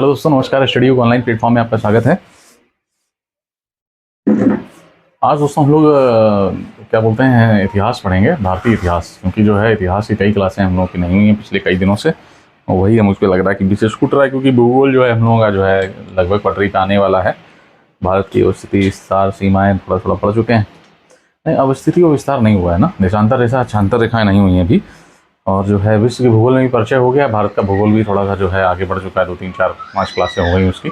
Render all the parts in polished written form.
Hello दोस्तों, नमस्कार। Study book online platform में आपका स्वागत है। आज दोस्तों हम लोग क्या बोलते हैं, इतिहास पढ़ेंगे, भारतीय इतिहास। क्योंकि जो है इतिहास की कई क्लासें हम लोगों की नहीं हुई हैं पिछले कई दिनों से, और वही हम मुझको लग रहा है कि विशेष छूट रहा है। क्योंकि भूगोल जो है हम लोगों का जो है लगभग पटरी पे आने वाला है। भारत की स्थिति, विस्तार, सीमाएँ थोड़ा थोड़ा पढ़ चुके हैं। नहीं, अवस्थिति और विस्तार नहीं हुआ है ना, देशांतर रेखा, अक्षांतर रेखाएँ नहीं हुई हैं अभी। और जो है विश्व के भूगोल में भी परिचय हो गया, भारत का भूगोल भी थोड़ा सा जो है आगे बढ़ चुका है। 2 3 4 5 क्लासें हो गई उसकी।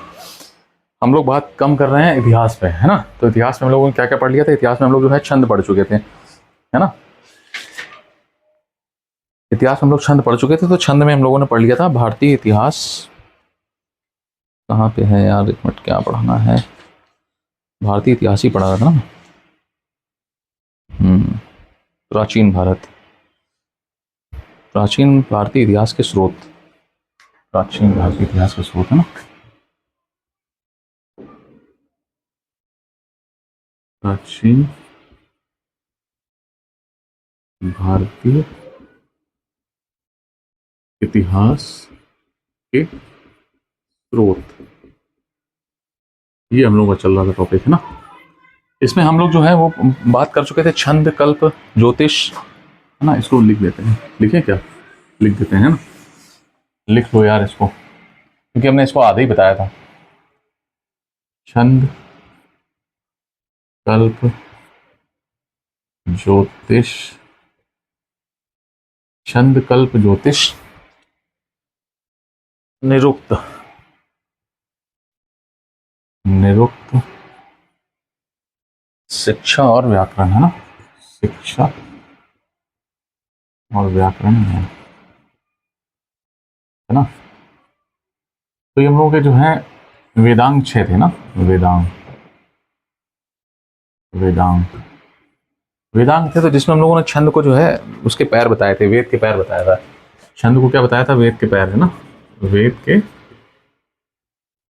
हम लोग बात कम कर रहे हैं इतिहास पे, है ना। तो इतिहास में हम लोगों ने क्या क्या पढ़ लिया था। इतिहास में हम लोग जो है छंद पढ़ चुके थे, है ना। इतिहास में हम लोग छंद पढ़ चुके थे। तो छंद में हम लोगों ने पढ़ लिया था भारतीय इतिहास। कहाँ पे है यार, एक मिनट, क्या पढ़ाना है। भारतीय इतिहास ही पढ़ा था ना। प्राचीन भारत, प्राचीन भारतीय इतिहास के स्रोत, प्राचीन भारतीय इतिहास के स्रोत, है ना। प्राचीन भारतीय इतिहास के स्रोत, ये हम लोगों का चल रहा था टॉपिक, है ना। इसमें हम लोग जो है वो बात कर चुके थे छंद, कल्प, ज्योतिष, है ना। इसको लिख देते हैं, लिखें क्या, लिख देते हैं ना। लिख लो यार इसको, क्योंकि हमने इसको आधा ही बताया था। छंद, कल्प, ज्योतिष, छंद, कल्प, ज्योतिष, निरुक्त, निरुक्त, शिक्षा और व्याकरण, है ना। शिक्षा और व्याकरण है ना। तो ये हम लोगों के जो है वेदांग 6 थे ना। वेदांग, वेदांग, वेदांग थे। तो जिसमें हम लोगों ने छंद को जो है उसके पैर बताए थे, वेद के पैर बताया था। छंद को क्या बताया था, वेद के पैर, है ना। वेद के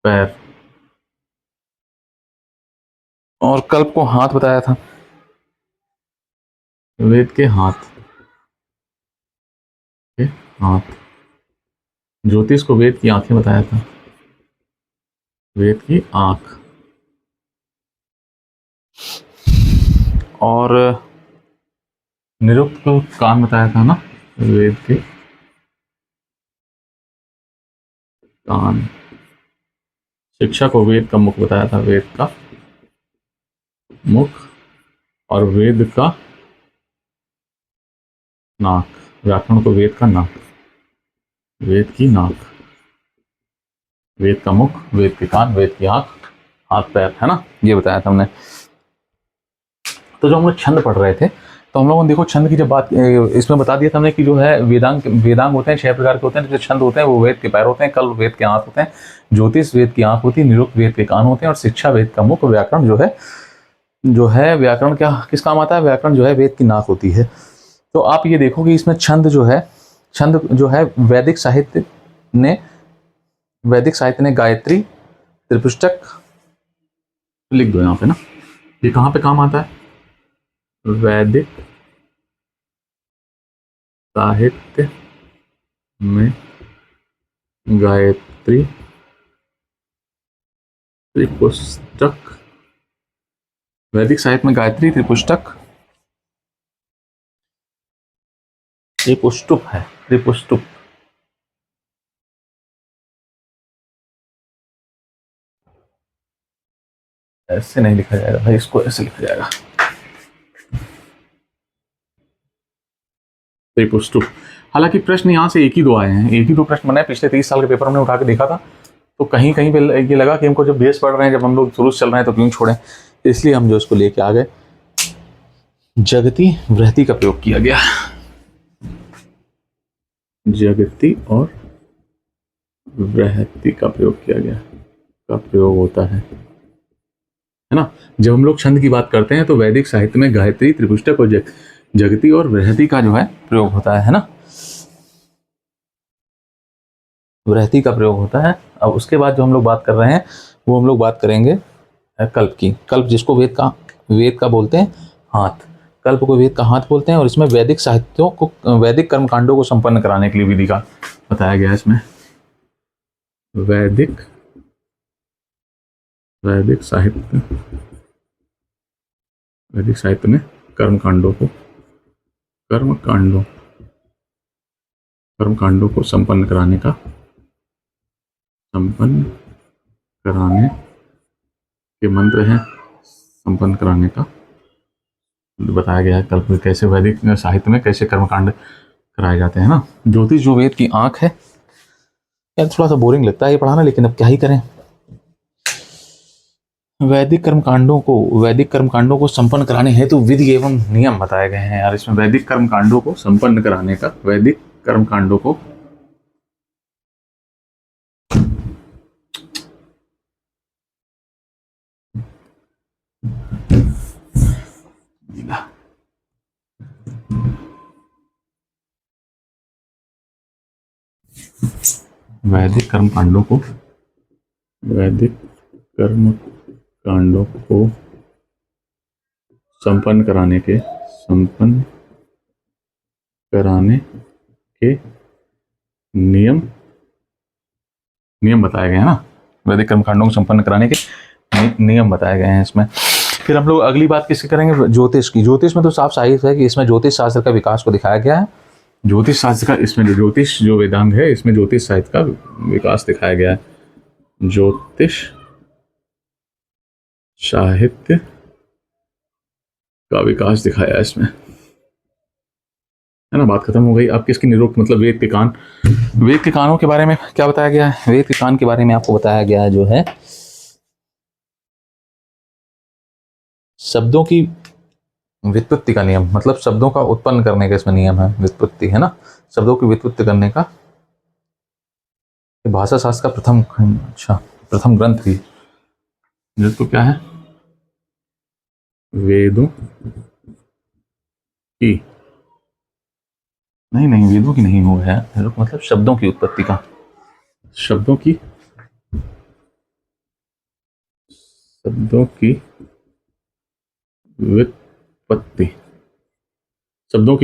पैर। और कल्प को हाथ बताया था, वेद के हाथ, के हाथ। ज्योतिष को वेद की आंखें बताया था, वेद की आंख। और निरुक्त को कान बताया था ना, वेद के कान। शिक्षा को वेद का मुख बताया था, वेद का मुख। और वेद का नाक, व्याकरण को वेद का नाक, वेद की नाक, वेद का मुख, वेद के कान, वेद की आंख, हाथ पैर, है ना। ये बताया था हमने। तो जो हम लोग छंद पढ़ रहे थे, तो हम लोगों ने देखो छंद की जब बात, इसमें बता दिया था हमने कि जो है वेदांग, वेदांग होते हैं 6 प्रकार के होते हैं। जो छंद होते हैं वो वेद के पैर होते हैं, कल्प वेद के हाथ होते हैं, ज्योतिष वेद की आंख होती है, निरुक्त वेद के कान होते हैं, और शिक्षा वेद का मुख, व्याकरण जो है व्याकरण क्या किस काम आता है, व्याकरण जो है वेद की नाक होती है। तो आप ये देखो कि इसमें छंद जो है वैदिक साहित्य ने गायत्री, त्रिपुष्टक, लिख दो यहाँ पे ना। ये कहाँ पे काम आता है, वैदिक साहित्य में गायत्री, त्रिपुष्टक। वैदिक साहित्य में गायत्री, त्रिपुष्टक, त्रिपुष्टुप है, त्रिपुष्टुप। ऐसे नहीं लिखा जाएगा भाई, इसको ऐसे लिखा जाएगा, त्रिपुष्टुप। हालांकि प्रश्न यहाँ से एक ही दो आए हैं, एक ही दो प्रश्न बने। पिछले 30 साल के पेपर हमने उठा के देखा था, तो कहीं कहीं पे ये लगा कि हमको जब बेस पढ़ रहे हैं, जब हम लोग शुरू से चल रहे हैं, तो क्यों छोड़ें। इसलिए हम जो इसको लेके आ गए। जगती वृहति का प्रयोग किया गया, जगती और वृहति का प्रयोग किया गया, का प्रयोग होता है ना। जब हम लोग छंद की बात करते हैं तो वैदिक साहित्य में गायत्री, त्रिपुष्टक और जगती और वृहति का जो है प्रयोग होता है ना। वृहति का प्रयोग होता है। अब उसके बाद जो हम लोग बात कर रहे हैं वो हम लोग बात करेंगे कल्प की। कल्प जिसको वेद का बोलते हैं हाथ, कल्प को वेद का हाथ बोलते हैं। और इसमें वैदिक साहित्यों को, वैदिक कर्मकांडों को संपन्न कराने के लिए विधि का बताया गया है इसमें। वैदिक वैदिक साहित्य वैदिक साहित्य में कर्म कांडों को संपन्न कराने के मंत्र हैं। संपन्न कराने का बताया गया है कल कैसे वैदिक साहित्य में कैसे कर्मकांड कराए जाते हैं ना। ज्योतिष जो वेद की आंख है। यार थोड़ा सा बोरिंग लगता है ये पढ़ाना, लेकिन अब क्या ही करें। वैदिक कर्मकांडों को संपन्न कराने हेतु विधि एवं नियम बताए गए हैं। यार इसमें वैदिक कर्मकांडों को संपन्न कराने का, वैदिक कर्मकांडों को वैदिक कर्मकांडों को संपन्न कराने के नियम बताए गए हैं ना। वैदिक कर्मकांडों को संपन्न कराने के नियम बताए गए हैं इसमें। फिर हम लोग अगली बात किसकी करेंगे, ज्योतिष की। ज्योतिष में तो साफ साहित्य है कि इसमें ज्योतिष शास्त्र का विकास को दिखाया गया है। ज्योतिष शास्त्र का इसमें जो ज्योतिष जो वेदांग है इसमें ज्योतिष साहित्य का विकास दिखाया गया है। ज्योतिष साहित्य का विकास दिखाया है इसमें, है ना। बात खत्म हो गई। अब किसकी निरुक्त मतलब वेद के कान। वेद के कानों के बारे में क्या बताया गया है। वेद के कान के बारे में आपको बताया गया है जो है शब्दों की व्युत्पत्ति का नियम, मतलब शब्दों का उत्पन्न करने का इसमें नियम है। व्युत्पत्ति है ना, शब्दों की व्युत्पत्ति करने का। भाषा शास्त्र का प्रथम ग्रंथ ही तो क्या है, वेदों की नहीं वेदों की नहीं हुआ है, मतलब शब्दों की उत्पत्ति का, शब्दों की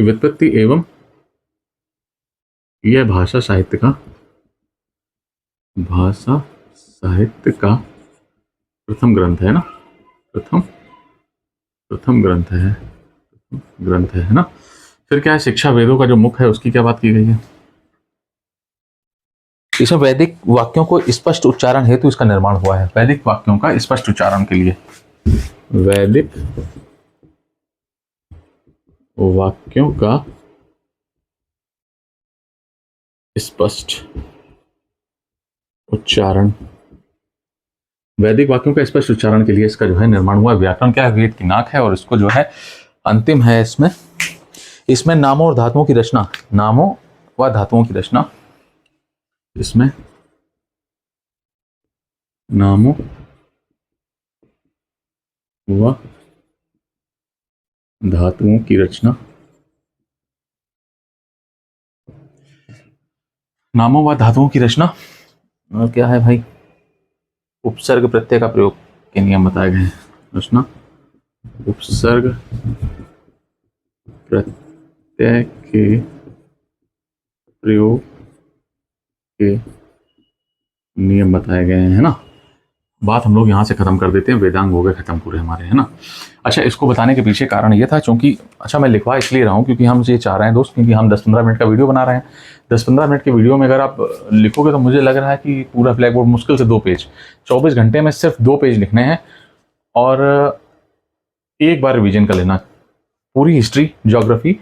व्युत्पत्ति एवं यह भाषा साहित्य का प्रथम ग्रंथ है ना। प्रथम ग्रंथ है ना। फिर क्या है, शिक्षा वेदों का जो मुख है उसकी क्या बात की गई है। इसमें वैदिक वाक्यों को स्पष्ट उच्चारण हेतु इसका निर्माण हुआ है। वैदिक वाक्यों का स्पष्ट उच्चारण के लिए, वैदिक वाक्यों का स्पष्ट उच्चारण के लिए इसका जो है निर्माण हुआ। व्याकरण क्या है, वेद की नाक है। और इसको जो है अंतिम है इसमें नामों और धातुओं की रचना, इसमें नामों व धातुओं की रचना, क्या है भाई, उपसर्ग प्रत्यय का प्रयोग के नियम बताए गए हैं। रचना उपसर्ग प्रत्यय के प्रयोग के नियम बताए गए हैं ना। बात हम लोग यहाँ से खत्म कर देते हैं। वेदांग हो गए खत्म पूरे हमारे, है ना। अच्छा, इसको बताने के पीछे कारण ये था क्योंकि मैं लिखवा इसलिए रहा हूँ क्योंकि हम ये चाह रहे हैं दोस्त, क्योंकि हम 10-15 मिनट का वीडियो बना रहे हैं। 10-15 मिनट के वीडियो में अगर आप लिखोगे तो मुझे लग रहा है कि पूरा ब्लैक बोर्ड मुश्किल से 2 पेज, 24 घंटे में सिर्फ 2 पेज लिखने हैं और एक बार रिविजन कर लेना पूरी हिस्ट्री, ज्योग्राफी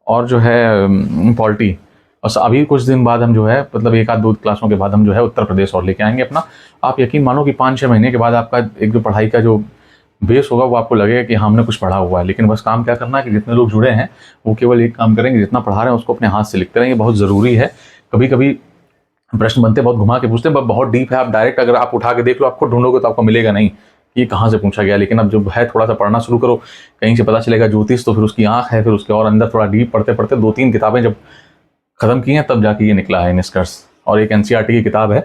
और जो है पॉलिटी। और अभी कुछ दिन बाद हम जो है मतलब 1-2 क्लासों के बाद हम जो है उत्तर प्रदेश और लेके आएंगे अपना। आप यकीन मानो कि 5-6 महीने के बाद आपका एक जो पढ़ाई का जो बेस होगा वो आपको लगेगा कि हमने कुछ पढ़ा हुआ है। लेकिन बस काम क्या करना है कि जितने लोग जुड़े हैं वो केवल एक काम करेंगे, जितना पढ़ा रहे हैं उसको अपने हाथ से लिखते रहेंगे। बहुत ज़रूरी है। कभी कभी प्रश्न बनते बहुत घुमा के पूछते हैं, बहुत डीप है। आप डायरेक्ट अगर आप उठा के देख लो, आपको ढूंढोगे तो आपको मिलेगा नहीं ये कहाँ से पूछा गया। लेकिन अब जब है थोड़ा सा पढ़ना शुरू करो, कहीं से पता चलेगा ज्योतिष तो फिर उसकी आँख है, फिर उसके और अंदर थोड़ा डीप पढ़ते पढ़ते 2-3 किताबें जब खत्म की हैं तब जाके ये निकला है निष्कर्ष। और एक एनसीईआरटी की किताब है,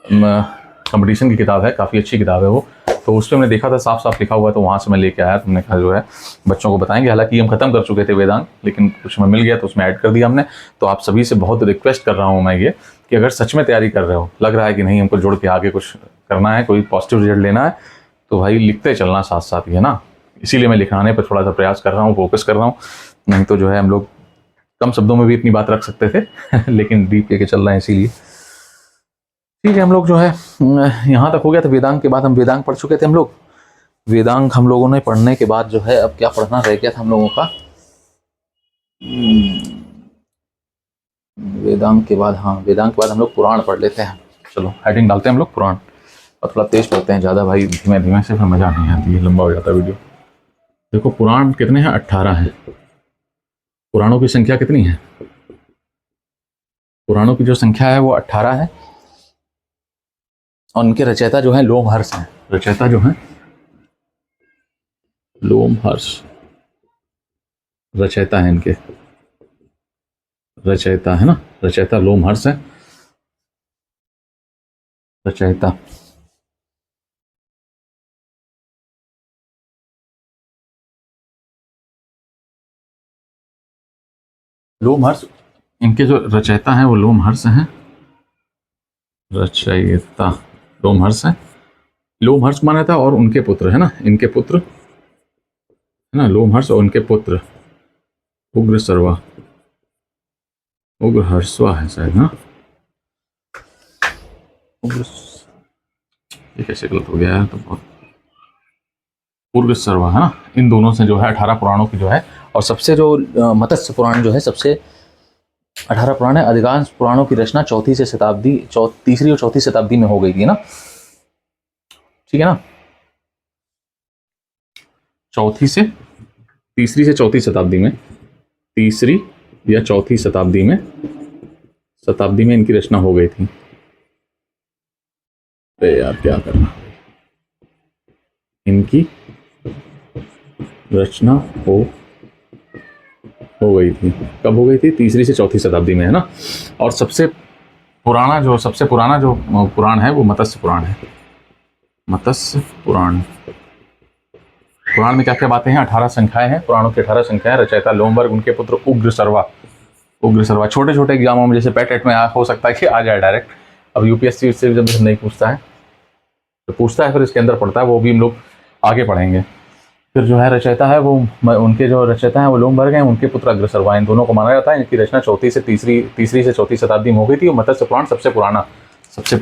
कंपटीशन की किताब है, काफ़ी अच्छी किताब है वो। तो उस पर मैंने देखा था साफ साफ लिखा हुआ है, तो वहाँ से मैं लेके आया। तुमने कहा जो है बच्चों को बताएंगे। हालांकि हम खत्म कर चुके थे वेदांग, लेकिन कुछ में मिल गया तो उसमें ऐड कर दिया हमने। तो आप सभी से बहुत रिक्वेस्ट कर रहा हूँ मैं ये कि अगर सच में तैयारी कर रहे हो, लग रहा है कि नहीं हमको जोड़ के आगे कुछ करना है, कोई पॉजिटिव रिजल्ट लेना है, तो भाई लिखते चलना साथ साथ ही, है ना। इसीलिए मैं लिखाने पर थोड़ा सा प्रयास कर रहा हूँ, फोकस कर रहा हूँ। नहीं तो जो है हम लोग कम शब्दों में भी इतनी बात रख सकते थे लेकिन डीप लेके चल रहे हैं इसीलिए। ठीक है, हम लोग जो है यहाँ तक हो गया था। वेदांग के बाद हम वेदांग पढ़ चुके थे हम लोग। वेदांग हम लोगों ने पढ़ने के बाद जो है अब क्या पढ़ना रह गया था हम लोगों का। वेदांग के बाद, हाँ वेदांग के बाद हम लोग पुराण पढ़ लेते हैं। चलो हेडिंग डालते हैं हम लोग पुराण, और थोड़ा तेज पढ़ते हैं, ज़्यादा भाई धीमे धीमे से फिर मज़ा नहीं आती है, लंबा हो जाता है वीडियो। देखो पुराण कितने हैं, 18 हैं। पुराणों की संख्या कितनी है, पुराणों की जो संख्या है वो 18 है। और उनके रचयिता जो है लोमहर्ष हैं। रचयिता जो है लोमहर्ष, रचयिता है इनके, रचयिता है ना, रचयिता लोमहर्ष है, रचयिता। लोमहर्ष, इनके जो रचयिता हैं वो लोमहर्ष हैं, रचयिता लोमहर्ष है। लोमहर्ष माना था, और उनके पुत्र है ना, इनके पुत्र है ना, लोमहर्ष और उनके पुत्र उग्रसर्वा, उग्रहर्षवा है शायद ना, ये कैसे गलत हो गया है तो बहुत, उग्रसर्वा है ना। इन दोनों से जो है 18 पुराणों की जो है, और सबसे जो मत्स्य पुराण जो है, सबसे 18 पुराण है। अधिकांश पुराणों की रचना तीसरी और चौथी शताब्दी में हो गई थी ना, ठीक है ना, तीसरी से चौथी शताब्दी में, तीसरी या चौथी शताब्दी में इनकी रचना हो गई थी। अरे यार क्या करना, इनकी रचना हो गई थी। कब हो गई थी, तीसरी से चौथी शताब्दी में, है ना। और सबसे पुराना जो पुराण है वो मत्स्य पुराण है। मत्स्य पुराण, पुराण में क्या क्या बातें हैं, 18 संख्याएं हैं, पुराणों की 18 संख्याएं। रचयिता लोमवर्ग, उनके पुत्र उग्रसर्वा। छोटे छोटे एग्जामों में जैसे पेट में हो सकता है कि आ जाए डायरेक्ट, अब यूपीएससी से जब नहीं पूछता है तो पूछता है, फिर इसके अंदर पढ़ता है, वो भी हम लोग आगे पढ़ेंगे। फिर जो है रचयिता है वो, उनके जो रचयिता हैं वो लोमवर्ग हैं, उनके पुत्र अग्रसर्वा। इन दोनों को माना जाता है इनकी रचना तीसरी से चौथी शताब्दी में हो गई थी। और मत्स्य पुराण सबसे पुराना, सबसे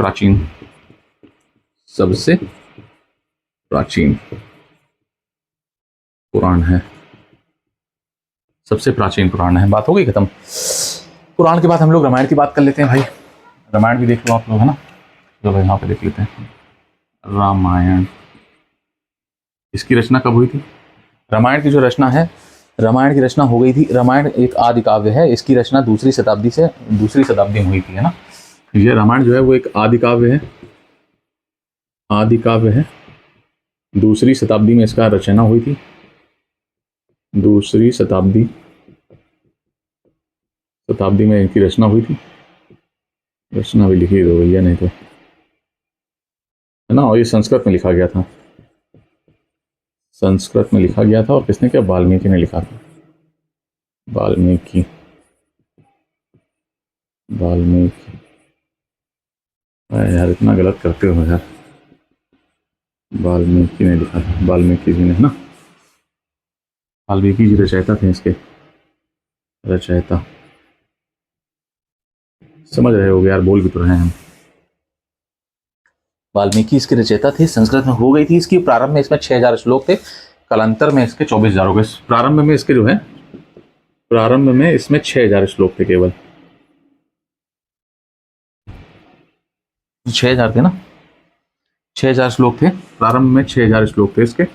प्राचीन पुराण है, सबसे प्राचीन पुराण है। बात हो गई खत्म। पुराण के बाद हम लोग रामायण की बात कर लेते हैं भाई। रामायण भी देख लो आप लोग, है ना। चलो यहाँ पे देख लेते हैं रामायण। इसकी रचना कब हुई थी, रामायण की जो रचना है, रामायण की रचना हो गई थी। रामायण एक आदि काव्य है, इसकी रचना दूसरी शताब्दी में हुई थी, है ना। ये रामायण जो है वो एक आदि काव्य है। दूसरी शताब्दी में इसका रचना हुई थी, दूसरी शताब्दी में इनकी रचना हुई थी। रचना भी लिखी दो भैया, नहीं तो, है ना। और ये संस्कृत में लिखा गया था, और किसने किया, वाल्मीकि ने लिखा था। वाल्मीकि यार इतना गलत करते हो यार, वाल्मीकि ने लिखा था, वाल्मीकि जी ने, है ना। वाल्मीकि जी रचयिता थे इसके, रचयिता। समझ रहे हो यार, बोल भी तो रहे हैं हम। वाल्मीकि इसके रचयिता थे। संस्कृत में हो गई थी इसकी। प्रारंभ में इसमें 6000 श्लोक थे, कालांतर में इसके 24,000 हो गए। प्रारंभ में इसके जो है, प्रारंभ में इसमें 6000 श्लोक थे, केवल 6000 थे ना, 6000 श्लोक थे प्रारंभ में, 6000 श्लोक थे इसके, है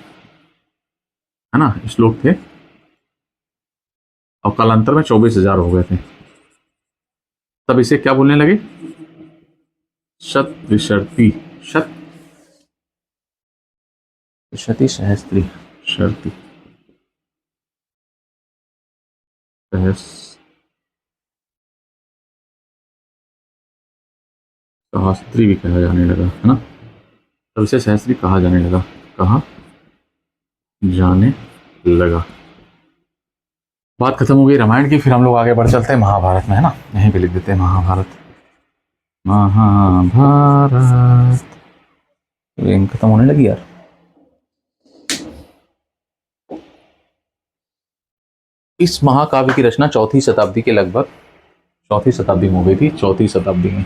ना, श्लोक थे। और कालांतर में 24,000 हो गए थे। तब इसे क्या बोलने लगे, शतविशर्ती, शतविशति सहस्त्री, शर्ती सहस्त्री भी कहा जाने लगा, है ना। तब इसे सहस्त्री कहा जाने लगा। बात खत्म हो गई रामायण की। फिर हम लोग आगे बढ़ चलते हैं महाभारत में, है ना। यहीं पे लिख देते हैं महाभारत। महाभारत। गेम खत्म होने लगी यार। इस महाकाव्य की रचना चौथी शताब्दी के लगभग, चौथी शताब्दी में हो गई थी। चौथी शताब्दी में,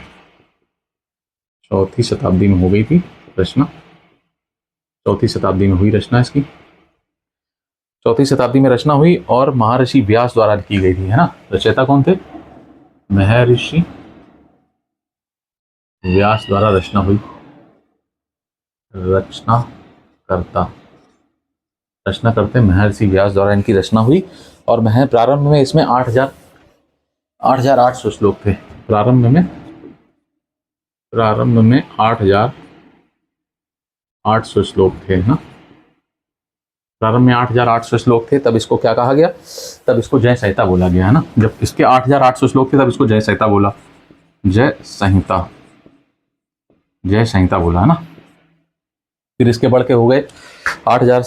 चौथी शताब्दी में हो गई थी रचना। चौथी शताब्दी में हुई रचना इसकी। चौथी शताब्दी में रचना हुई और महर्षि व्यास द्वारा की गई थी, है ना। रचयिता कौन थे? महर्षि व्यास द्वारा रचना हुई। रचना करता, रचना करते महर्षि व्यास द्वारा इनकी रचना हुई। और मह प्रारंभ में इसमें 8,800 श्लोक थे। प्रारंभ में 8,800 श्लोक थे ना। प्रारंभ में 8,800 श्लोक थे। तब इसको क्या कहा गया? तब इसको जय संहिता बोला गया, है ना। जब इसके 8,800 श्लोक थे तब इसको जय संहिता बोला। जय संहिता, जय संहिता बोला, है ना। फिर इसके बढ़ के हो गए 8,000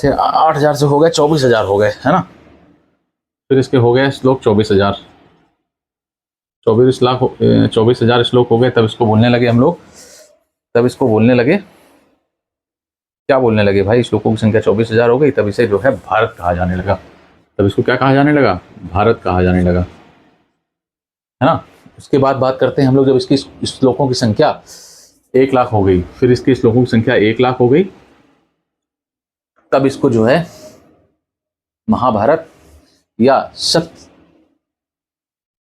से हो गए 24,000 हो गए, है ना। फिर इसके हो गए श्लोक 24,000, 24,000 श्लोक हो गए। तब इसको बोलने लगे हम लोग, तब इसको बोलने लगे, क्या बोलने लगे भाई? श्लोकों की संख्या 24,000 हो गई, तब इसे जो है भारत कहा जाने लगा। तब इसको क्या कहा जाने लगा? भारत कहा जाने लगा, है ना। उसके बाद बात करते हैं हम लोग, जब इसकी श्लोकों की संख्या 1,00,000 हो गई, फिर इसकी श्लोकों की संख्या 1,00,000 हो गई, तब इसको जो है महाभारत या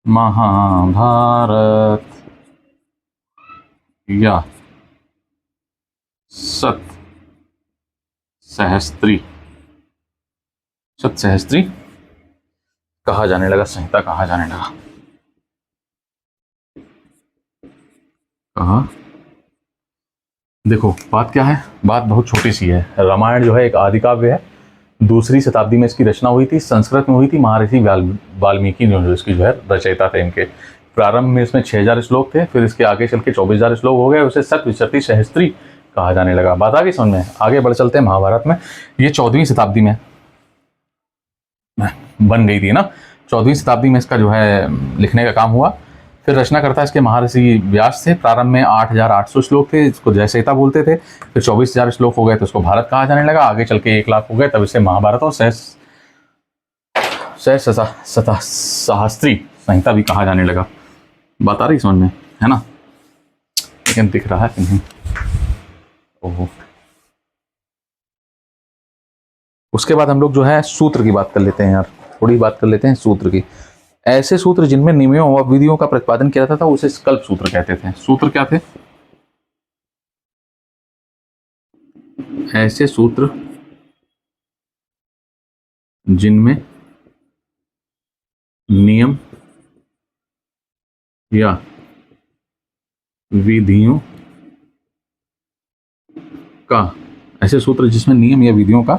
महाभारत या सहस्त्री, सहस्त्री कहा जाने लगा, संहिता कहा जाने लगा। कहा, देखो बात क्या है, बात बहुत छोटी सी है। रामायण जो है एक आदि काव्य है। दूसरी शताब्दी में इसकी रचना हुई थी, संस्कृत में हुई थी। महर्षि वाल्मीकि जो इसकी जो है रचयिता थे इनके। प्रारंभ में इसमें 6,000 श्लोक थे, फिर इसके आगे चल के 24,000 श्लोक हो गए। उसे सतविचरती सहस्त्री कहा जाने लगा। बात आगे समझ में? आगे बढ़ चलते हैं महाभारत में। ये 14वीं शताब्दी में बन गई थी ना। 14वीं शताब्दी में इसका जो है लिखने का काम हुआ। फिर रचना करता इसके महर्षि व्यास थे। प्रारंभ में 8,800 श्लोक थे, इसको जय संहिता बोलते थे। फिर 24,000 श्लोक हो गए तो इसको भारत कहा जाने लगा। आगे चल के 1,00,000 हो गए, तब इसे महाभारत और सहस्त्री संहिता भी कहा जाने लगा। बात आ रही समझ में, है ना। लेकिन दिख रहा है कि नहीं? ओहो। उसके बाद हम लोग जो है सूत्र की बात कर लेते हैं यार, थोड़ी बात कर लेते हैं सूत्र की। ऐसे सूत्र जिनमें नियमों व विधियों का प्रतिपादन किया जाता था उसे कल्प सूत्र कहते थे। सूत्र क्या थे? ऐसे सूत्र जिनमें नियम या विधियों का, ऐसे सूत्र जिसमें नियम या विधियों का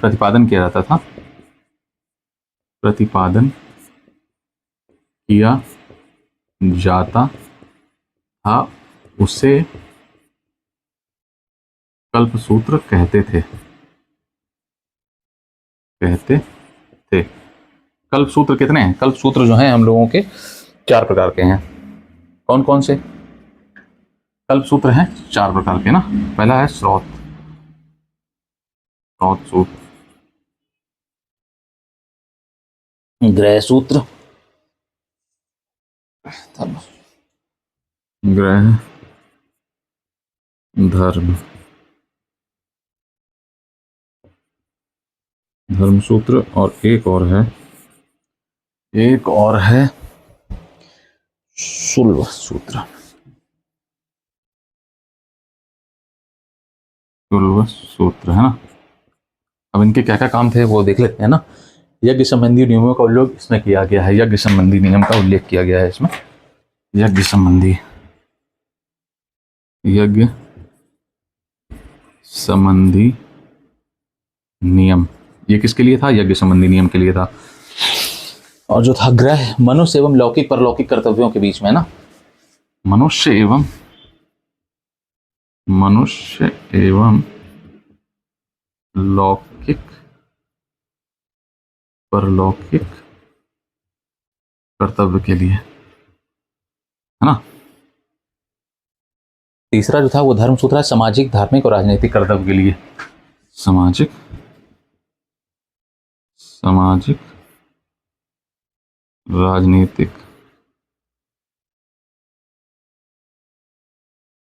प्रतिपादन किया जाता था, प्रतिपादन किया जाता था, उसे कल्प सूत्र कहते थे, कहते थे। कल्प सूत्र कितने हैं? कल्प सूत्र जो हैं हम लोगों के 4 प्रकार के हैं। कौन कौन से कल्प सूत्र हैं? 4 प्रकार के ना। पहला है स्रोत, स्रोत सूत्र, ग्रह सूत्र, ग्रह धर्म, धर्म सूत्र, और एक और है शुल्ब सूत्र, शुल्ब सूत्र, है ना। अब इनके क्या क्या काम थे वो देख लेते हैं ना। यज्ञ संबंधी नियमों का उल्लेख इसमें किया गया है, यज्ञ संबंधी नियम का उल्लेख किया गया है इसमें। यज्ञ संबंधी, यज्ञ संबंधी नियम, ये किसके लिए था? यज्ञ संबंधी नियम के लिए था। और जो था ग्रह, मनुष्य एवं लौकिक परलौकिक कर्तव्यों के बीच में ना, मनुष्य एवं लौकिक परलौकिक कर्तव्य के लिए, है ना। तीसरा जो था वो धर्म सूत्र है, सामाजिक, धार्मिक और राजनीतिक कर्तव्य के लिए।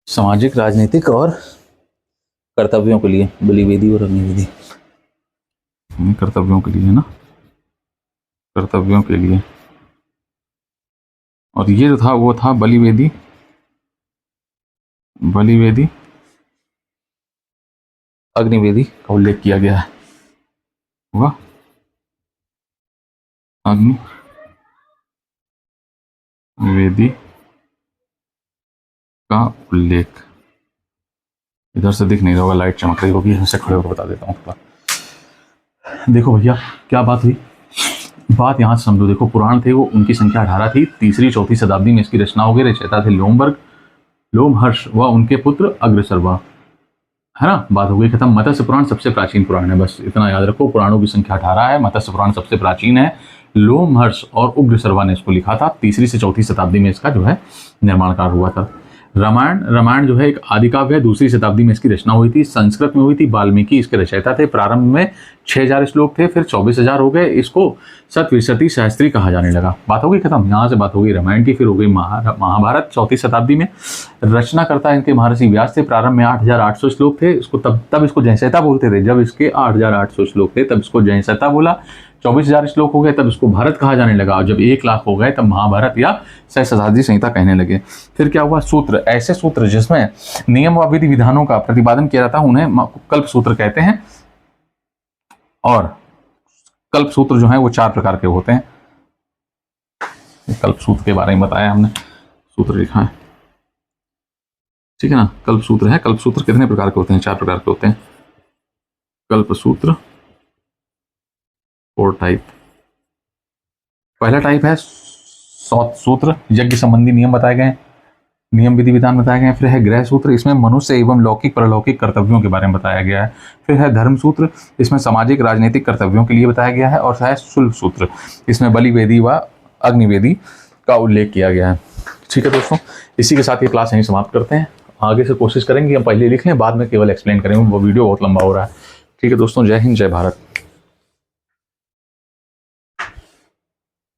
सामाजिक राजनीतिक और कर्तव्यों के लिए, बलिवेदी और अग्निवेदी, कर्तव्यों के लिए है ना, कर्तव्यों के लिए। और ये जो था वो था बलिवेदी अग्निवेदी का उल्लेख किया गया है, होगा अग्निवेदी का उल्लेख। इधर से दिख नहीं रहा होगा, लाइट चमक रही होगी, ऐसे खड़े होकर बता देता हूँ थोड़ा। देखो भैया क्या बात हुई, बात यहाँ से समझो। देखो पुराण थे वो, उनकी संख्या 18 थी। 3री-4थी शताब्दी में इसकी रचना हो गई। रचयिता थे लोमहर्ष व उनके पुत्र अग्रसर्वा, है ना। बात हो गई खत्म। मत्स्य पुराण सबसे प्राचीन पुराण है, बस इतना याद रखो। पुराणों की संख्या 18 है, मत्स्य पुराण सबसे प्राचीन है। लोमहर्ष और उग्रसर्वा ने इसको लिखा था। 3री से 4थी शताब्दी में इसका जो है निर्माण कार्य हुआ था। रामायण जो है एक आदि काव्य है। 2री शताब्दी में इसकी रचना हुई थी, संस्कृत में हुई थी। वाल्मीकि इसके रचयिता थे। प्रारंभ में 6000 श्लोक थे, फिर 24,000 हो गए। इसको सतविंशति सहस्त्री कहा जाने लगा। बात हो गई खत्म। यहाँ से बात हो गई रामायण की। फिर हो गई महाभारत 4वी शताब्दी में। रचना करता इनके महर्षि व्यास थे। प्रारंभ में 8800 श्लोक थे। इसको तब इसको जयसंहिता बोलते थे। जब इसके 8800 श्लोक थे तब इसको जयसंहिता बोला। 24,000 श्लोक हो गए तब इसको भारत कहा जाने लगा। और जब 1,00,000 हो गए तब महाभारत या सहस्त्राधिक संहिता कहने लगे। फिर क्या हुआ, सूत्र, ऐसे सूत्र जिसमें नियम व विधि विधानों का प्रतिपादन किया जाता है उन्हें कल्प सूत्र कहते हैं। और कल्प सूत्र जो है वो 4 प्रकार के होते हैं। कल्प सूत्र के बारे में बताया हमने, सूत्र लिखा है, ठीक है ना। कल्प सूत्र है। कल्प सूत्र कितने प्रकार के होते हैं? 4 प्रकार के होते हैं। कल्प सूत्र 4 टाइप। पहला टाइप है सौत सूत्र, यज्ञ संबंधी नियम बताए गए, नियम विधि विधान बताए गए। फिर है गृह सूत्र, इसमें मनुष्य एवं लौकिक परलौकिक कर्तव्यों के बारे में बताया गया है। फिर है धर्म सूत्र, इसमें सामाजिक राजनीतिक कर्तव्यों के लिए बताया गया है। और है शुल्क सूत्र, इसमें बलिवेदी व अग्निवेदी का उल्लेख किया गया है। ठीक है दोस्तों, इसी के साथ ये क्लास यहीं समाप्त करते हैं। आगे से कोशिश करेंगे हम पहले लिख लें, बाद में केवल एक्सप्लेन करेंगे, वो वीडियो बहुत लंबा हो रहा है। ठीक है दोस्तों, जय हिंद, जय भारत।